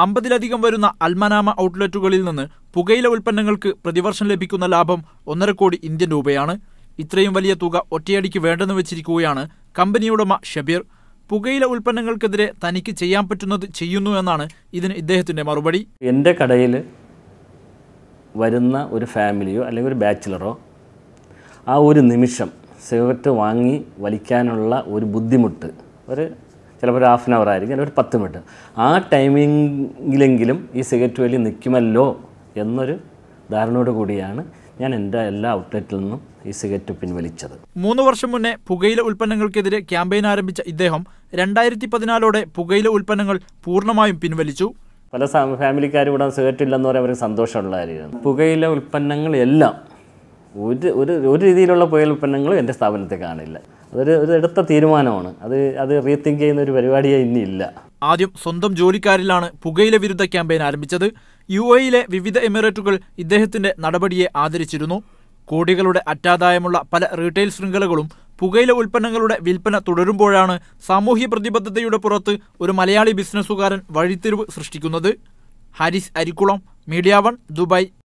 50-ലധികം വരുന്ന അൽമനാമ ഔട്ട്ലെറ്റുകളിൽ നിന്ന് പുകയില ഉൽപ്പന്നങ്ങൾക്ക് പ്രതിവർഷം ലഭിക്കുന്ന ലാഭം 1.5 കോടി ഇന്ത്യൻ രൂപയാണ്. ഇത്രയും വലിയ തുക ഒറ്റയടിക്ക് വേണ്ടെന്ന് വെച്ചിരിക്കുകയാണ് കമ്പനി ഉടമ ഷബീർ. പുകയില ഉൽപ്പന്നങ്ങൾക്കെതിരെ തനിക്ക് ചെയ്യാൻ പറ്റുന്നത് ചെയ്യുന്നു എന്നാണ് ഇതിന് ഇദ്ദേഹത്തിന്റെ മറുപടി. എൻ്റെ കടയിൽ വരുന്ന ഒരു ഫാമിലിയോ അല്ലെങ്കിൽ ഒരു ബാച്ചിലറോ ആ ഒരു നിമിഷം സിഗരറ്റ് വാങ്ങി വലിക്കാനുള്ള ഒരു ബുദ്ധിമുട്ട് ചിലപ്പോൾ ഒരു ഹാഫ് ആൻ അവർ ആയിരിക്കും, അല്ലെങ്കിൽ ഒരു 10 മിനിറ്റ്, ആ ടൈമിങ്ങിലെങ്കിലും ഈ സിഗരറ്റ് വലി നിൽക്കുമല്ലോ എന്നൊരു ധാരണയോട് കൂടിയാണ് ഞാൻ എൻ്റെ എല്ലാ ഔട്ട്ലെറ്റിൽ നിന്നും ഈ സിഗരറ്റ് പിൻവലിച്ചത്. 3 വർഷം മുന്നേ പുകയില ഉൽപ്പന്നങ്ങൾക്കെതിരെ ക്യാമ്പയിൻ ആരംഭിച്ച ഇദ്ദേഹം 2014 പുകയില ഉൽപ്പന്നങ്ങൾ പൂർണ്ണമായും പിൻവലിച്ചു. പല ഫാമിലിക്കാരും ഇവിടെ സിഗരറ്റ് ഇല്ലെന്ന് പറയാൻ അവർക്ക് സന്തോഷമുള്ള കാര്യമാണ്. പുകയില ഉൽപ്പന്നങ്ങൾ എല്ലാം ഒരു രീതിയിലുള്ള പുകയില ഉൽപ്പന്നങ്ങളും എൻ്റെ സ്ഥാപനത്തിൽ കാണില്ല. അതൊരു എടുത്ത തീരുമാനമാണ്. അത് റീതിങ്ക് ചെയ്യുന്ന ഒരു പരിപാടിയേ ഇനിയില്ല. ആദ്യം സ്വന്തം ജോലിക്കാരിലാണ് പുകയില വിരുദ്ധ ക്യാമ്പയിൻ ആരംഭിച്ചത്. UAE വിവിധ എമിറേറ്റുകൾ ഇദ്ദേഹത്തിന്റെ നടപടിയെ ആദരിച്ചിരുന്നു. കോടികളുടെ അറ്റാദായമുള്ള പല റീറ്റെയിൽ ശൃംഖലകളും പുകയില ഉൽപ്പന്നങ്ങളുടെ വിൽപ്പന തുടരുമ്പോഴാണ് സാമൂഹ്യ പ്രതിബദ്ധതയുടെ പുറത്ത് ഒരു മലയാളി ബിസിനസ്സുകാരൻ വഴിത്തിരിവ് സൃഷ്ടിക്കുന്നത്. Haris Arikkulam, media 1, Dubai.